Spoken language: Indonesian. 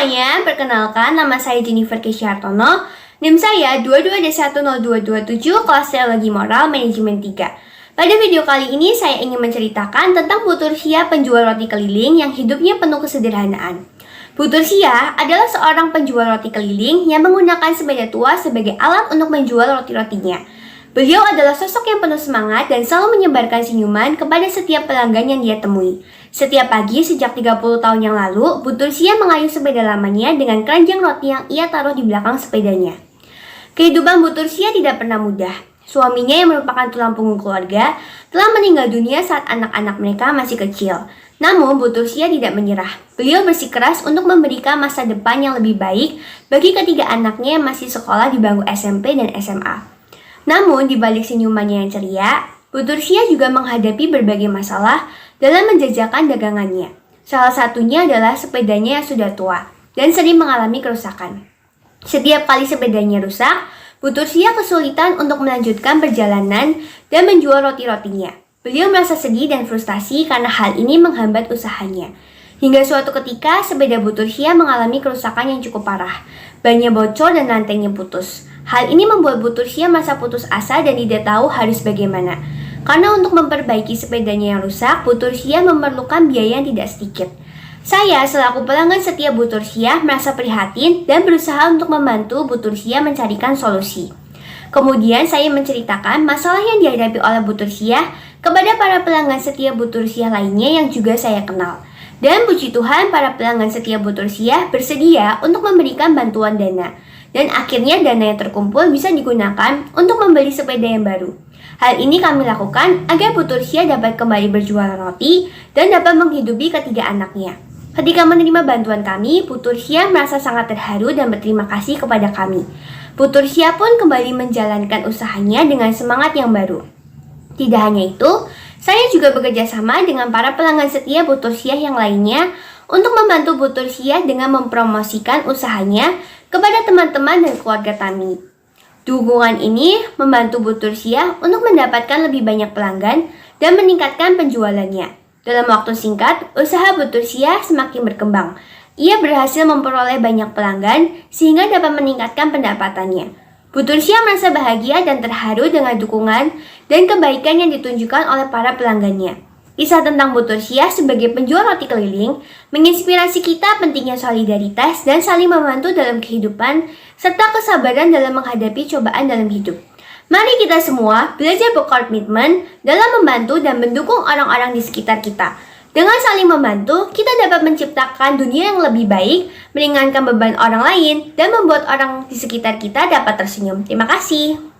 semuanya, perkenalkan nama saya Jennifer Kesyartono. NIM saya 22D10227, kelas Teologi Moral Manajemen 3. Pada video kali ini saya ingin menceritakan tentang Bu Tursia, penjual roti keliling yang hidupnya penuh kesederhanaan. Bu Tursia adalah seorang penjual roti keliling yang menggunakan sepeda tua sebagai alat untuk menjual roti-rotinya. Beliau adalah sosok yang penuh semangat dan selalu menyebarkan senyuman kepada setiap pelanggan yang dia temui. Setiap pagi sejak 30 tahun yang lalu, Bu Tursia mengayuh sepeda lamanya dengan keranjang roti yang ia taruh di belakang sepedanya. Kehidupan Bu Tursia tidak pernah mudah. Suaminya yang merupakan tulang punggung keluarga telah meninggal dunia saat anak-anak mereka masih kecil. Namun Bu Tursia tidak menyerah. Beliau bersikeras untuk memberikan masa depan yang lebih baik bagi ketiga anaknya yang masih sekolah di bangku SMP dan SMA. Namun, di balik senyumannya yang ceria, Bu Tursia juga menghadapi berbagai masalah dalam menjajakan dagangannya. Salah satunya adalah sepedanya yang sudah tua dan sering mengalami kerusakan. Setiap kali sepedanya rusak, Bu Tursia kesulitan untuk melanjutkan perjalanan dan menjual roti-rotinya. Beliau merasa sedih dan frustasi karena hal ini menghambat usahanya. Hingga suatu ketika, sepeda Bu Tursia mengalami kerusakan yang cukup parah. Bannya bocor dan rantainya putus. Hal ini membuat Bu Tursia merasa putus asa dan tidak tahu harus bagaimana. Karena untuk memperbaiki sepedanya yang rusak, Bu Tursia memerlukan biaya yang tidak sedikit. Saya selaku pelanggan setia Bu Tursia merasa prihatin dan berusaha untuk membantu Bu Tursia mencarikan solusi. Kemudian saya menceritakan masalah yang dihadapi oleh Bu Tursia kepada para pelanggan setia Bu Tursia lainnya yang juga saya kenal. Dan puji Tuhan, para pelanggan setia Bu Tursia bersedia untuk memberikan bantuan dana. Dan akhirnya dana yang terkumpul bisa digunakan untuk membeli sepeda yang baru. Hal ini kami lakukan agar Bu Tursia dapat kembali berjualan roti dan dapat menghidupi ketiga anaknya. Ketika menerima bantuan kami, Bu Tursia merasa sangat terharu dan berterima kasih kepada kami. Bu Tursia pun kembali menjalankan usahanya dengan semangat yang baru. Tidak hanya itu, saya juga bekerja sama dengan para pelanggan setia Bu Tursia yang lainnya untuk membantu Bu Tursia dengan mempromosikan usahanya kepada teman-teman dan keluarga kami. Dukungan ini membantu Bu Tursia untuk mendapatkan lebih banyak pelanggan dan meningkatkan penjualannya. Dalam waktu singkat, usaha Bu Tursia semakin berkembang. Ia berhasil memperoleh banyak pelanggan sehingga dapat meningkatkan pendapatannya. Bu Tursia merasa bahagia dan terharu dengan dukungan dan kebaikan yang ditunjukkan oleh para pelanggannya. Kisah tentang Bu Tursia sebagai penjual roti keliling menginspirasi kita pentingnya solidaritas dan saling membantu dalam kehidupan serta kesabaran dalam menghadapi cobaan dalam hidup. Mari kita semua belajar berkomitmen dalam membantu dan mendukung orang-orang di sekitar kita. Dengan saling membantu, kita dapat menciptakan dunia yang lebih baik, meringankan beban orang lain, dan membuat orang di sekitar kita dapat tersenyum. Terima kasih.